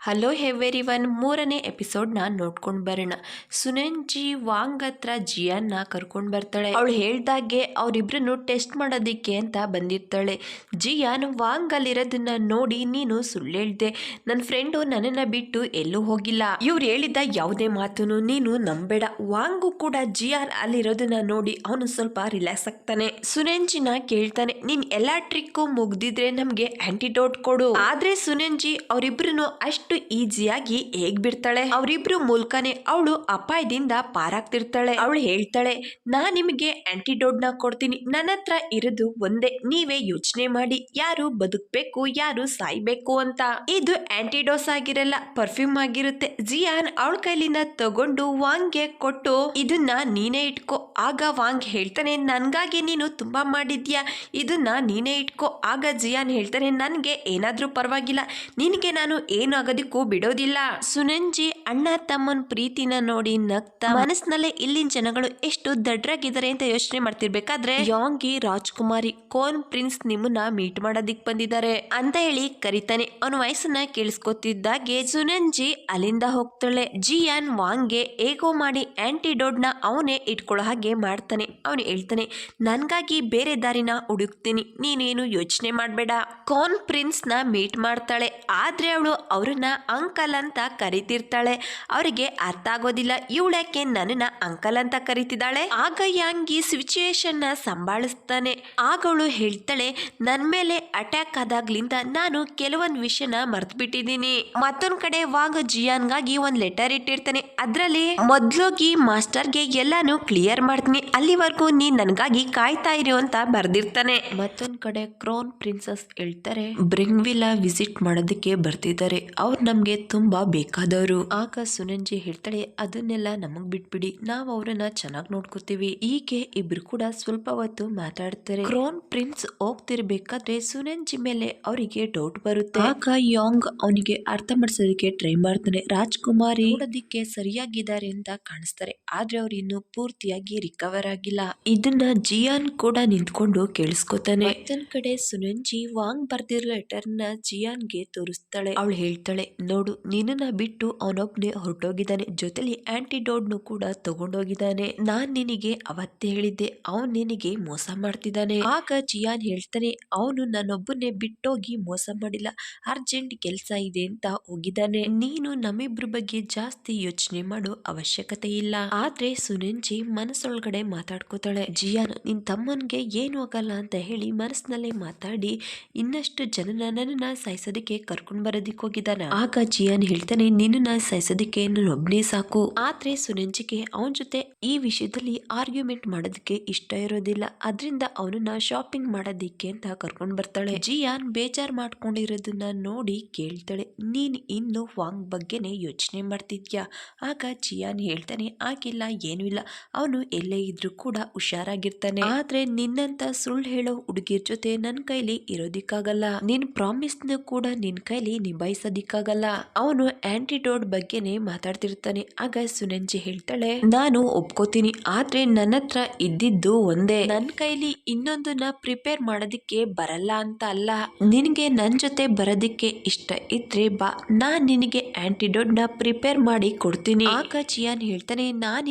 Hello everyone, ಮೂರನೇ ಎಪಿಸೋಡ್ನ ನೋಡ್ಕೊಂಡು ಬರೋಣ. ಸುನೆಂಜಿ ವಾಂಗ್ ಹತ್ರ ಜಿಯಾನ್ನ ಕರ್ಕೊಂಡು ಬರ್ತಾಳೆ. ಅವಳು ಹೇಳ್ದಾಗೆ ಅವರಿಬ್ರನ್ನು ಟೆಸ್ಟ್ ಮಾಡೋದಿಕ್ಕೆ ಅಂತ ಬಂದಿರ್ತಾಳೆ. ಜಿಯಾನ್ ವಾಂಗ್ ಅಲ್ಲಿರೋದನ್ನ ನೋಡಿ, ನೀನು ಸುಳ್ಳು ಹೇಳ್ದೆ, ನನ್ನ ಫ್ರೆಂಡು ನನ್ನನ್ನ ಬಿಟ್ಟು ಎಲ್ಲೂ ಹೋಗಿಲ್ಲ, ಇವ್ರು ಹೇಳಿದ ಯಾವುದೇ ಮಾತನ್ನು ನೀನು ನಂಬೇಡ. ವಾಂಗು ಕೂಡ ಜಿಯಾನ್ ಅಲ್ಲಿರೋದನ್ನ ನೋಡಿ ಅವನು ಸ್ವಲ್ಪ ರಿಲ್ಯಾಕ್ಸ್ ಆಗ್ತಾನೆ. ಸುನೆಂಜಿನ ಕೇಳ್ತಾನೆ, ನೀನ್ ಎಲ್ಲಾ ಟ್ರಿಕ್ಕು ಮುಗ್ದಿದ್ರೆ ನಮ್ಗೆ ಆಂಟಿಡೋಟ್ ಕೊಡು. ಆದ್ರೆ ಸುನೆಂಜಿ ಅವರಿಬ್ರು ಅಷ್ಟು ಈಸಿಯಾಗಿ ಹೇಗ್ ಬಿಡ್ತಾಳೆ? ಅವರಿಬ್ರು ಮೂಲಕನೇ ಅವಳು ಅಪಾಯದಿಂದ ಪಾರಾಗ್ತಿರ್ತಾಳೆ. ಅವಳು ಹೇಳ್ತಾಳೆ, ನಾ ನಿಮಗೆ ಆಂಟಿಡೋಟ್ ನ ಕೊಡ್ತೀನಿ, ನನ್ನ ಹತ್ರ ಇರೋದು ಒಂದೇ, ನೀವೇ ಯೋಚನೆ ಮಾಡಿ ಯಾರು ಬದುಕ್ಬೇಕು ಯಾರು ಸಾಯ್ಬೇಕು ಅಂತ. ಇದು ಆಂಟಿಡೋಸ್ ಆಗಿರಲ್ಲ, ಪರ್ಫ್ಯೂಮ್ ಆಗಿರುತ್ತೆ. ಜಿಯಾನ್ ಅವಳ ಕೈಲಿಂದ ತಗೊಂಡು ವಾಂಗ್ಗೆ ಕೊಟ್ಟು, ಇದನ್ನ ನೀನೇ ಇಟ್ಕೋ. ಆಗ ವಾಂಗ್ ಹೇಳ್ತಾನೆ, ನನ್ಗಾಗಿ ನೀನು ತುಂಬಾ ಮಾಡಿದ್ಯಾ, ಇದನ್ನ ನೀನೇ ಇಟ್ಕೋ. ಆಗ ಜಿಯಾನ್ ಹೇಳ್ತಾನೆ, ನನ್ಗೆ ಏನಾದ್ರೂ ಪರವಾಗಿಲ್ಲ, ನಿನಗೆ ನಾನು ಏನು ಆಗೋದಕ್ಕೂ ಬಿಡೋದಿಲ್ಲ. ಸುನೆಂಜಿ ಅಣ್ಣ ತಮ್ಮನ್ ಪ್ರೀತಿನ ನೋಡಿ ನಗ್ತಾ ಮನಸ್ಸಿನಲ್ಲೇ ಇಲ್ಲಿನ ಜನಗಳು ಎಷ್ಟು ದಡ್ರಾಗಿದ್ದಾರೆ ಅಂತ ಯೋಚನೆ ಮಾಡ್ತಿರ್ಬೇಕಾದ್ರೆ ಯಾಂಗಿ ರಾಜ್ಕುಮಾರಿ ಕೋನ್ ಪ್ರಿನ್ಸ್ ನಿಮ್ಮನ್ನ ಮೀಟ್ ಮಾಡೋದಿಕ್ ಬಂದಿದ್ದಾರೆ ಅಂತ ಹೇಳಿ ಕರಿತಾನೆ. ಅವನ ವಯಸ್ಸನ್ನ ಕೇಳಿಸ್ಕೊತಿದ್ದಾಗೆ ಸುನೆಂಜಿ ಅಲ್ಲಿಂದ ಹೋಗ್ತಾಳೆ. ಜಿಯಾನ್ ವಾಂಗ್ಗೆ ಹೇಗೋ ಮಾಡಿ ಆಂಟಿಡೋಟ್ ನ ಅವನೇ ಇಟ್ಕೊಳ್ಳೋ ಹಾಗೆ ಮಾಡ್ತಾನೆ. ಅವನು ಹೇಳ್ತಾನೆ, ನನ್ಗಾಗಿ ಬೇರೆ ದಾರಿನ ಹುಡುಕ್ತೀನಿ, ನೀನೇನು ಯೋಚನೆ ಮಾಡ್ಬೇಡ. ಕೋನ್ ಪ್ರಿನ್ಸ್ ನ ಮೀಟ್ ಮಾಡ್ತಾಳೆ. ಆದ್ರೆ ಅವಳು ಅವ್ರನ್ನ ಅಂಕಲ್ ಅಂತ ಕರಿತಿರ್ತಾಳೆ. ಅವರಿಗೆ ಅರ್ಥ ಆಗೋದಿಲ್ಲ, ಇವಳ್ಯಾಕೆ ನನ್ನನ್ನ ಅಂಕಲ್ ಅಂತ ಕರಿತಿದ್ದಾಳೆ. ಆಗ ಯಾಂಗಿ ಸಿಚುವೇಶನ್ ನ ಸಂಭಾಳಿಸ್ತಾನೆ. ಆಗ ಅವಳು ಹೇಳ್ತಾಳೆ, ನನ್ ಮೇಲೆ ಅಟ್ಯಾಕ್ ಆದಾಗ್ಲಿಂದ ನಾನು ಕೆಲವೊಂದು ವಿಷಯನ ಮರ್ತು ಬಿಟ್ಟಿದ್ದೀನಿ. ಮತ್ತೊಂದ್ ಕಡೆ ವಾಂಗ್ ಜಿಯಾನ್ಗಾಗಿ ಒಂದ್ ಲೆಟರ್ ಇಟ್ಟಿರ್ತಾನೆ. ಅದ್ರಲ್ಲಿ ಮೊದ್ಲೋಗಿ ಮಾಸ್ಟರ್ಗೆ ಎಲ್ಲಾನು ಕ್ಲಿಯರ್ ಮಾಡ್ತೀನಿ, ಅಲ್ಲಿವರೆಗೂ ನೀನ್ ನನ್ಗಾಗಿ ಕಾಯ್ತಾ ಇರು ಅಂತ ಬರ್ದಿರ್ತಾನೆ. ಮತ್ತೊಂದ್ ಕಡೆ ಕ್ರೋನ್ ಪ್ರಿನ್ಸಸ್ ಹೇಳ್ತಾರೆ, ಬ್ರಿಂಗ್ವಿಲ್ಲ ವಿಸಿಟ್ ಮಾಡೋದಕ್ಕೆ ಬರ್ತಿದ್ದಾರೆ, ಅವ್ರು ನಮ್ಗೆ ತುಂಬಾ ಬೇಕಾದವರು. ಆಗ ಸುನಂಜಿ ಹೇಳ್ತಾಳೆ, ಅದನ್ನೆಲ್ಲ ನಮಗ್ ಬಿಟ್ಬಿಡಿ, ನಾವ್ ಅವ್ರನ್ನ ಚೆನ್ನಾಗಿ ನೋಡ್ಕೋತೀವಿ. ಹೀಗೆ ಇಬ್ರು ಕೂಡ ಸ್ವಲ್ಪ ಹೊತ್ತು ಮಾತಾಡ್ತಾರೆ. ಕ್ರೋನ್ ಪ್ರಿನ್ಸ್ ಹೋಗ್ತಿರ್ಬೇಕಾದ್ರೆ ಸುನಂಜಿ ಮೇಲೆ ಅವರಿಗೆ ಡೌಟ್ ಬರುತ್ತೆ. ಆಗ ಯಾಂಗ್ ಅವನಿಗೆ ಅರ್ಥ ಮಾಡಿಸೋದಕ್ಕೆ ಟ್ರೈ ಮಾಡ್ತಾನೆ. ರಾಜ್ಕುಮಾರಿ ನೋಡೋದಿಕ್ಕೆ ಸರಿಯಾಗಿದ್ದಾರೆ ಅಂತ ಕಾಣಿಸ್ತಾರೆ, ಆದ್ರೆ ಅವ್ರು ಇನ್ನು ಪೂರ್ತಿಯಾಗಿ ರಿಕವರ್ ಆಗಿಲ್ಲ. ಇದನ್ನ ಜಿಯಾನ್ ಕೂಡ ನಿಂತ್ಕೊಂಡು ಕೇಳಿಸ್ಕೊತಾನೆ. ಮತ್ತೊಂದ್ ಕಡೆ ಸುನಂಜಿ ವಾಂಗ್ ಬರ್ದಿರೋ ಲೆಟರ್ ನ ಜಿಯಾನ್ಗೆ ತೋರಿಸ್ತಾಳೆ. ಅವಳು ಹೇಳ್ತಾಳೆ, ನೋಡು, ನಿನ್ನನ್ನ ಬಿಟ್ಟು ಅವನೊಬ್ನೇ ಹೊರಟೋಗಿದ್ದಾನೆ, ಜೊತೆಲಿ ಆಂಟಿಡೋಟ್ ನು ಕೂಡ ತಗೊಂಡೋಗಿದ್ದಾನೆ. ನಾನ್ ನಿನಗೆ ಅವತ್ತೇ ಹೇಳಿದ್ದೆ, ಅವನ್ ನಿನಗೆ ಮೋಸ ಮಾಡ್ತಿದ್ದಾನೆ. ಆಗ ಜಿಯಾನ್ ಹೇಳ್ತಾನೆ, ಅವನು ನನ್ನೊಬ್ಬನೇ ಬಿಟ್ಟೋಗಿ ಮೋಸ ಮಾಡಿಲ್ಲ, ಅರ್ಜೆಂಟ್ ಕೆಲ್ಸ ಇದೆ ಅಂತ ಹೋಗಿದ್ದಾನೆ. ನೀನು ನಮ್ಮಿಬ್ರ ಬಗ್ಗೆ ಜಾಸ್ತಿ ಯೋಚನೆ ಮಾಡೋ ಅವಶ್ಯಕತೆ ಇಲ್ಲ. ಆದ್ರೆ ಸುನೆಂಜಿ ಮನಸ್ಸೊಳಗಡೆ ಮಾತಾಡ್ಕೋತಾಳೆ, ಜಿಯಾನ್ ನಿನ್ ತಮ್ಮನ್ಗೆ ಏನು ಆಗಲ್ಲ ಅಂತ ಹೇಳಿ ಮನಸ್ಸಿನಲ್ಲೇ ಮಾತಾಡಿ ಇನ್ನಷ್ಟು ಜನನ ನನ್ನನ್ನ ಸಾಯಿಸೋದಕ್ಕೆ ಕರ್ಕೊಂಡ್ ಬರೋದಿಕ್ ಹೋಗಿದ್ದಾನ. ಆಗ ಜಿಯಾನ್ ಹೇಳ್ತಾನೆ, ನಿನ್ನ ಸಾಯಿಸೋದಕ್ಕೆ ನಾನು ಒಬ್ನೇ ಸಾಕು. ಆದ್ರೆ ಸುನೆಂಜಿಗೆ ಅವನ ಜೊತೆ ಈ ವಿಷಯದಲ್ಲಿ ಆರ್ಗ್ಯುಮೆಂಟ್ ಮಾಡೋದಕ್ಕೆ ಇಷ್ಟ ಇರೋದಿಲ್ಲ, ಅದ್ರಿಂದ ಅವನನ್ನ ಶಾಪಿಂಗ್ ಮಾಡೋದಿಕ್ಕೆ ಅಂತ ಕರ್ಕೊಂಡ್ ಬರ್ತಾಳೆ. ಜಿಯಾನ್ ಬೇಜಾರ್ ಮಾಡ್ಕೊಂಡಿರೋದನ್ನ ನೋಡಿ ಕೇಳ್ತಾಳೆ, ನೀನ್ ಇನ್ನು ವಾಂಗ್ ಬಗ್ಗೆನೆ ಯೋಚನೆ ಮಾಡ್ತಿದ್ಯಾ? ಆಗ ಜಿಯಾನ್ ಹೇಳ್ತಾನೆ, ಆಗಿಲ್ಲ, ಏನು ಇಲ್ಲ, ಅವನು ಎಲ್ಲೇ ಇದ್ರು ಕೂಡ ಹುಷಾರಾಗಿರ್ತಾನೆ. ಆದ್ರೆ ನಿನ್ನಂತ ಸುಳ್ಳು ಹೇಳೋ ಹುಡುಗಿರ್ ಜೊತೆ ನನ್ ಕೈಲಿ ಇರೋದಿಕ್ಕಾಗಲ್ಲ, ನಿನ್ ಪ್ರಾಮಿಸ್ ನ ಕೂಡ ನಿನ್ ಕೈಲಿ ನಿಭಾಯಿಸೋದಿಕ್ಕಾಗಲ್ಲ. ಅವನು ಆಂಟಿಡೋಟ್ ಬಗ್ಗೆನೆ ಮಾತಾಡ್ತಿರ್ತಾನೆ. ಆಗ ಸುನಂಜಿ ಹೇಳ್ತಾಳೆ, ನಾನು ಒಪ್ಕೋತೀನಿ, ಆದ್ರೆ ನನ್ನ ಹತ್ರ ಇದ್ದಿದ್ದು ಒಂದೇ, ನನ್ ಕೈಲಿ ಇನ್ನೊಂದನ್ನ ಪ್ರಿಪೇರ್ ಮಾಡೋದಿಕ್ಕೆ ಬರಲ್ಲ ಅಂತ ಅಲ್ಲ, ನಿನ್ಗೆ ನನ್ ಜೊತೆ ಬರೋದಿಕ್ಕೆ ಇಷ್ಟ ಇದ್ರೆ ಬಾ, ನಾನ್ ನಿನಗೆ ಆಂಟಿಡೋಟ್ ನ ಪ್ರಿಪೇರ್ ಮಾಡಿ ಕೊಡ್ತೀನಿ. ಆಗ ಜಿಯಾನ್ ಹೇಳ್ತಾನೆ, ನಾನ್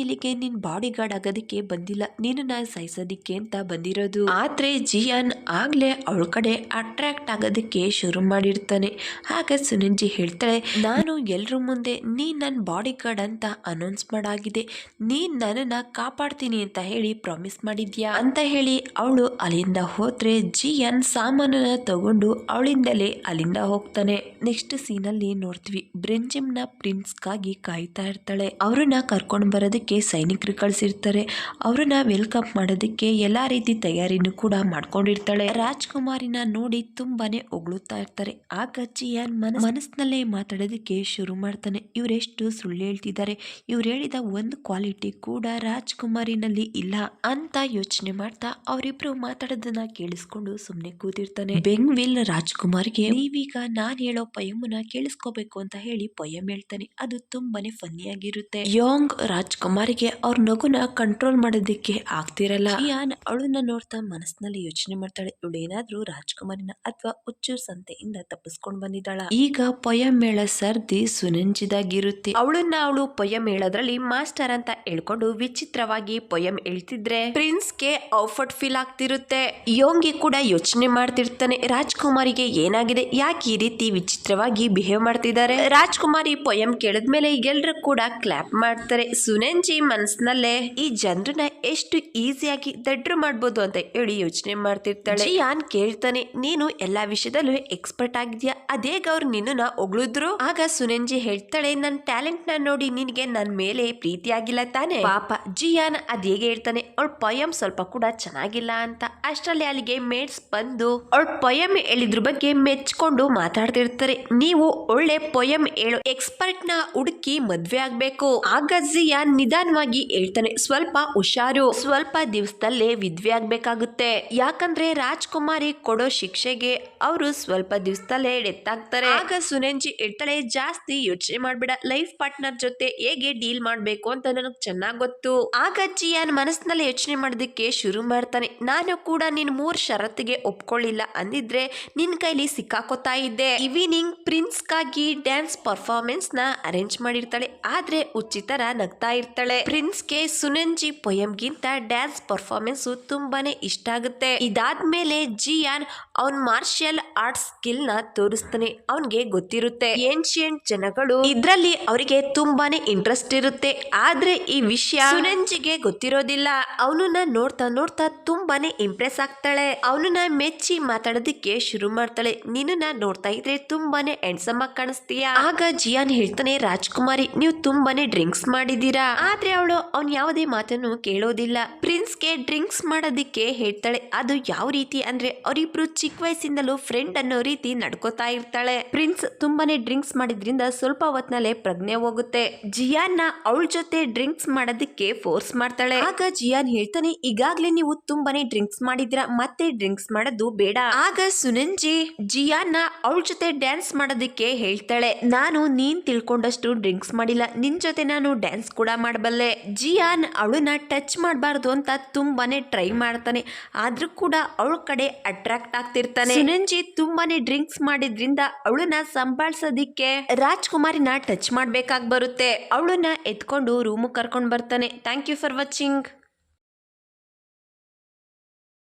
ಇಲ್ಲಿಗೆ ನಿನ್ ಬಾಡಿ ಗಾರ್ಡ್ ಆಗೋದಿಕ್ಕೆ ಬಂದಿಲ್ಲ, ನಿನ್ನ ಸಾಯಿಸೋದಿಕ್ಕೆ ಅಂತ ಬಂದಿರೋದು. ಆದ್ರೆ ಜಿಯಾನ್ ಆಗ್ಲೇ ಅವಳ ಕಡೆ ಅಟ್ರಾಕ್ಟ್ ಆಗೋದಕ್ಕೆ ಶುರು ಮಾಡಿರ್ತಾನೆ. ಆಗ ಸುನಂಜಿ ಹೇಳ್ತಾಳೆ, ನಾನು ಎಲ್ರ ಮುಂದೆ ನೀನ್ ನನ್ ಬಾಡಿ ಗಾರ್ಡ್ ಅಂತ ಅನೌನ್ಸ್ ಮಾಡಾಗಿದೆ, ನೀನ್ ನನ್ನನ್ನ ಕಾಪಾಡ್ತೀನಿ ಅಂತ ಹೇಳಿ ಪ್ರಾಮಿಸ್ ಮಾಡಿದ್ಯಾ ಅಂತ ಹೇಳಿ ಅವಳು ಅಲ್ಲಿಂದ ಹೋದ್ರೆ ಜಿಯಾನ್ ಸಾಮಾನನ್ನ ತಗೊಂಡು ಅವಳಿಂದಲೇ ಅಲ್ಲಿಂದ ಹೋಗ್ತಾನೆ. ನೆಕ್ಸ್ಟ್ ಸೀನ್ ಅಲ್ಲಿ ನೋಡ್ತೀವಿ, ಬ್ರೆಂಜಿಮ್ ನ ಪ್ರಿನ್ಸ್ ಗಾಗಿ ಕಾಯ್ತಾ ಇರ್ತಾಳೆ. ಅವ್ರನ್ನ ಕರ್ಕೊಂಡ್ ಬರೋದಕ್ಕೆ ಸೈನಿಕರು ಕಳ್ಸಿರ್ತಾರೆ. ಅವ್ರನ್ನ ವೆಲ್ಕಮ್ ಮಾಡೋದಕ್ಕೆ ಎಲ್ಲಾ ರೀತಿ ತಯಾರಿನೂ ಕೂಡ ಮಾಡ್ಕೊಂಡಿರ್ತಾಳೆ. ರಾಜ್ಕುಮಾರಿನ ನೋಡಿ ತುಂಬಾನೇ ಹೊಗಳುತ್ತಾ ಇರ್ತಾರೆ. ಆಗ ಜಿಯಾನ್ ಮನಸ್ಸಿನಲ್ಲೇ ಮಾತಾಡೋದಕ್ಕೆ ಶುರು ಮಾಡ್ತಾನೆ, ಇವರೆಷ್ಟು ಸುಳ್ಳು ಹೇಳ್ತಿದ್ದಾರೆ, ಇವ್ರು ಹೇಳಿದ ಒಂದು ಕ್ವಾಲಿಟಿ ಕೂಡ ರಾಜ್ಕುಮಾರಿನಲ್ಲಿ ಇಲ್ಲ ಅಂತ ಯೋಚನೆ ಮಾಡ್ತಾ ಅವರಿಬ್ರು ಮಾತಾಡೋದನ್ನ ಕೇಳಿಸ್ಕೊಂಡು ಸುಮ್ನೆ ಕೂತಿರ್ತಾನೆ. ಬೆಂಗ್ವಿಲ್ ರಾಜ್ಕುಮಾರ್ಗೆ, ನೀವೀಗ ನಾನ್ ಹೇಳೋ ಪೊಯಮನ್ನ ಕೇಳಿಸ್ಕೋಬೇಕು ಅಂತ ಹೇಳಿ ಪೊಯಮ್ ಹೇಳ್ತಾನೆ. ಅದು ತುಂಬಾನೇ ಫನ್ನಿ ಆಗಿರುತ್ತೆ. ಯೋಂಗ್ ರಾಜ್ಕುಮಾರಿಗೆ ಅವ್ರ ನಗುನ ಕಂಟ್ರೋಲ್ ಮಾಡೋದಕ್ಕೆ ಆಗ್ತಿರಲ್ಲ. ಜಿಯಾನ್ ಅವಳನ್ನ ನೋಡ್ತಾ ಮನಸ್ಸಿನಲ್ಲಿ ಯೋಚನೆ ಮಾಡ್ತಾಳೆ, ಇವಳೇನಾದ್ರೂ ರಾಜ್ಕುಮಾರಿನ ಅಥವಾ ಹುಚ್ಚೂರ್ ಸಂತೆಯಿಂದ ತಪ್ಪಿಸ್ಕೊಂಡ್ ಬಂದಿದ್ದಾಳ. ಈಗ ಪೊಯಂ ಮೇಳ ಸರ್ದಿ ಸುನಂಜಿದಾಗಿರುತ್ತೆ. ಅವಳು ಪೊಯಂ ಮೇಳದ್ರಲ್ಲಿ ಮಾಸ್ಟರ್ ಅಂತ ಹೇಳ್ಕೊಂಡು ವಿಚಿತ್ರವಾಗಿ ಪೊಯಂ ಹೇಳ್ತಿದ್ರೆ ಪ್ರಿನ್ಸ್ಗೆ ಔಫಟ್ ಫೀಲ್ ಆಗ್ತಿರುತ್ತೆ. ಯೋಂಗಿ ಕೂಡ ಯೋಚನೆ ಮಾಡ್ತಿರ್ತಾನೆ, ರಾಜ್ಕುಮಾರಿಗೆ ಏನಾಗಿದೆ, ಯಾಕೆ ಈ ರೀತಿ ವಿಚಿತ್ರವಾಗಿ ಬಿಹೇವ್ ಮಾಡ್ತಿದ್ದಾರೆ. ರಾಜ್ಕುಮಾರಿ ಪೊಯಂ ಕೇಳಿದ್ಮೇಲೆ ಎಲ್ರು ಕೂಡ ಕ್ಲಾಪ್ ಮಾಡ್ತಾರೆ. ಸುನಂಜಿ ಮನಸ್ಸಿನಲ್ಲೇ ಈ ಜನರನ್ನ ಎಷ್ಟು ಈಸಿಯಾಗಿ ದಡ್ರು ಮಾಡ್ಬೋದು ಅಂತ ಹೇಳಿ ಯೋಚನೆ ಮಾಡ್ತಿರ್ತಾಳೆ. ಜಿಯಾನ್ ಕೇಳ್ತಾನೆ, ನೀನು ಎಲ್ಲಾ ವಿಷಯದಲ್ಲೂ ಎಕ್ಸ್ಪರ್ಟ್ ಆಗಿದ್ಯಾ, ಅದೇಗ ಅವ್ರು ನಿನ್ನ ಹೊಗಳಿದ್ರು. ಆಗ ಸುನಂಜಿ ಹೇಳ್ತಾಳೆ, ನನ್ ಟ್ಯಾಲೆಂಟ್ ನ ನೋಡಿ ನಿನ್ಗೆ ನನ್ ಮೇಲೆ ಪ್ರೀತಿ ಆಗಿಲ್ಲ ತಾನೆ. ಪಾಪ ಜಿಯಾನ್ ಅದೇಗೆ ಹೇಳ್ತಾನೆ, ಅವಳ ಪೊಯಂ ಸ್ವಲ್ಪ ಕೂಡ ಚೆನ್ನಾಗಿಲ್ಲ ಅಂತ. ಅಷ್ಟರಲ್ಲಿ ಅಲ್ಲಿಗೆ ಮೇಡ್ಸ್ ಬಂದು ಅವಳ ಪೊಯಂ ಹೇಳಿದ್ರ ಬಗ್ಗೆ ಮೆಚ್ಕೊಂಡು ಮಾತಾಡ್ತಿರ್ತಾರೆ. ನೀವು ಒಳ್ಳೆ ಪೊಯಂ ಹೇಳೋ ಎಕ್ಸ್ಪರ್ಟ್ ನ ಹುಡುಕಿ ಮದ್ವೆ ಆಗ್ಬೇಕು. ಆಗ ಜಿಯಾನ್ ನಿಧಾನವಾಗಿ ಹೇಳ್ತಾನೆ, ಸ್ವಲ್ಪ ಹುಷಾರು, ಸ್ವಲ್ಪ ದಿವಸದಲ್ಲೇ ವಿದ್ವೆ ಆಗ್ಬೇಕಾಗುತ್ತೆ. ಯಾಕಂದ್ರೆ ರಾಜ್ಕುಮಾರಿ ಕೊಡೋ ಶಿಕ್ಷೆಗೆ ಅವರು ಸ್ವಲ್ಪ ದಿವಸದಲ್ಲೇ ಡೆತ್ ಆಗ್ತಾರೆ. ಆಗ ಸುನಂಜಿ ಹೇಳ್ತಾಳೆ, ಜಾಸ್ತಿ ಯೋಚನೆ ಮಾಡ್ಬೇಡ, ಲೈಫ್ ಪಾರ್ಟ್ನರ್ ಜೊತೆ ಹೇಗೆ ಡೀಲ್ ಮಾಡ್ಬೇಕು ಅಂತ ನನಗ್ ಚೆನ್ನಾಗ್ ಗೊತ್ತು. ಆಗ ಜಿಯಾನ್ ಮನಸ್ಸಿನಲ್ಲಿ ಯೋಚನೆ ಮಾಡೋದಕ್ಕೆ ಶುರು ಮಾಡ್ತಾನೆ, ನಾನು ಕೂಡ ನಿನ್ 3 ಷರತ್ತಿಗೆ ಒಪ್ಕೊಳ್ಳಿಲ್ಲ ಅಂದಿದ್ರೆ ನಿನ್ ಕೈಲಿ ಸಿಕ್ಕಾಕೋತಾ ಇದ್ದೆ. ಈವ್ನಿಂಗ್ ಪ್ರಿನ್ಸ್ ಗಾಗಿ ಡ್ಯಾನ್ಸ್ ಪರ್ಫಾರ್ಮೆನ್ಸ್ ನ ಅರೇಂಜ್ ಮಾಡಿರ್ತಾಳೆ. ಆದ್ರೆ ಉಚಿತರ ನಗ್ತಾ ಇರ್ತಾಳೆ. ಪ್ರಿನ್ಸ್ಗೆ ಸುನಂಜಿ ಪೊಯಂಗಿಂತ ಡ್ಯಾನ್ಸ್ ಪರ್ಫಾರ್ಮೆನ್ಸ್ ತುಂಬಾನೇ ಇಷ್ಟ ಆಗುತ್ತೆ. ಇದಾದ್ಮೇಲೆ ಜಿಯಾನ್ ಅವನ್ ಮಾರ್ಷಿಯಲ್ ಆರ್ಟ್ಸ್ ಸ್ಕಿಲ್ ನ ತೋರಿಸ್ತಾನೆ. ಅವನ್ಗೆ ಗೊತ್ತಿರುತ್ತೆ ಏನ್ಶಿಯಂಟ್ ಜನಗಳು ಇದ್ರಲ್ಲಿ ಅವರಿಗೆ ತುಂಬಾನೇ ಇಂಟ್ರೆಸ್ಟ್ ಇರುತ್ತೆ. ಆದ್ರೆ ಈ ವಿಷಯ ಸುನಂಜಿಗೆ ಗೊತ್ತಿರೋದಿಲ್ಲ. ಅವನನ್ನ ನೋಡ್ತಾ ನೋಡ್ತಾ ತುಂಬಾನೇ ಇಂಪ್ರೆಸ್ ಆಗ್ತಾಳೆ. ಅವನನ್ನ ಮೆಚ್ಚಿ ಮಾತಾಡೋದಿಕ್ಕೆ ಶುರು ಮಾಡ್ತಾಳೆ. ನಿನ್ನ ನೋಡ್ತಾ ಇದ್ರೆ ತುಂಬಾನೇ ಹ್ಯಾಂಡ್ಸಮ್ ಆಗಿ ಕಾಣಿಸ್ತೀಯಾ. ಆಗ ಜಿಯಾನ್ ಹೇಳ್ತಾನೆ, ರಾಜ್ಕುಮಾರಿ ನೀವು ತುಂಬಾನೇ ಡ್ರಿಂಕ್ಸ್ ಮಾಡಿದೀರಾ. ಆದ್ರೆ ಅವಳು ಅವ್ನ್ ಯಾವುದೇ ಮಾತನ್ನು ಕೇಳೋದಿಲ್ಲ. ಪ್ರಿನ್ಸ್ಗೆ ಡ್ರಿಂಕ್ಸ್ ಮಾಡೋದಿಕ್ಕೆ ಹೇಳ್ತಾಳೆ. ಅದು ಯಾವ ರೀತಿ ಅಂದ್ರೆ ಅವರಿಬ್ರು ಚಿಕ್ಕ ವಯಸ್ಸಿಂದಲೂ ಫ್ರೆಂಡ್ ಅನ್ನೋ ರೀತಿ ನಡ್ಕೋತಾ ಇರ್ತಾಳೆ. ಪ್ರಿನ್ಸ್ ತುಂಬಾನೇ ಡ್ರಿಂಕ್ಸ್ ಮಾಡಿದ್ರಿಂದ ಸ್ವಲ್ಪ ಹೊತ್ನಲ್ಲೇ ಪ್ರಜ್ಞೆ ಹೋಗುತ್ತೆ. ಜಿಯಾನ್ ನ ಅವಳ ಜೊತೆ ಡ್ರಿಂಕ್ಸ್ ಮಾಡೋದಕ್ಕೆ ಫೋರ್ಸ್ ಮಾಡ್ತಾಳೆ. ಆಗ ಜಿಯಾನ್ ಹೇಳ್ತಾನೆ, ಈಗಾಗ್ಲೇ ನೀವು ತುಂಬಾನೇ ಡ್ರಿಂಕ್ಸ್ ಮಾಡಿದ್ರ, ಮತ್ತೆ ಡ್ರಿಂಕ್ಸ್ ಮಾಡೋದು ಬೇಡ. ಆಗ ಸುನಂಜಿ ಜಿಯಾನ್ ನ ಅವಳ ಜೊತೆ ಡ್ಯಾನ್ಸ್ ಮಾಡೋದಕ್ಕೆ ಹೇಳ್ತಾಳೆ, ನಾನು ನೀನ್ ತಿಳ್ಕೊಂಡಷ್ಟು ಡ್ರಿಂಕ್ಸ್ ಮಾಡಿಲ್ಲ, ನಿನ್ ಜೊತೆ ನಾನು ಡ್ಯಾನ್ಸ್ ಕೂಡ ಮಾಡಬಲ್ಲೆ. ಜಿಯಾನ್ ಅವಳನ್ನ ಟಚ್ ಮಾಡಬಾರ್ದು ಅಂತ ತುಂಬಾನೇ ಟ್ರೈ ಮಾಡ್ತಾನೆ. ಆದ್ರೂ ಕೂಡ ಅವಳ ಕಡೆ ಅಟ್ರಾಕ್ಟ್ ಆಗ್ತಿರ್ತಾನೆ. ಸುನಂಜಿ ತುಂಬಾನೇ ಡ್ರಿಂಕ್ಸ್ ಮಾಡಿದ್ರಿಂದ ಅವಳನ್ನ ಸಂಭಾಳಿಸೋದಿಕ್ಕೆ ರಾಜ್ಕುಮಾರಿನ ಟಚ್ ಮಾಡ್ಬೇಕಾಗಿ ಬರುತ್ತೆ. ಅವಳನ್ನ ಎತ್ಕೊಂಡು ರೂಮ್ ಕರ್ಕೊಂಡು ಬರ್ತಾನೆ. Thank you for watching.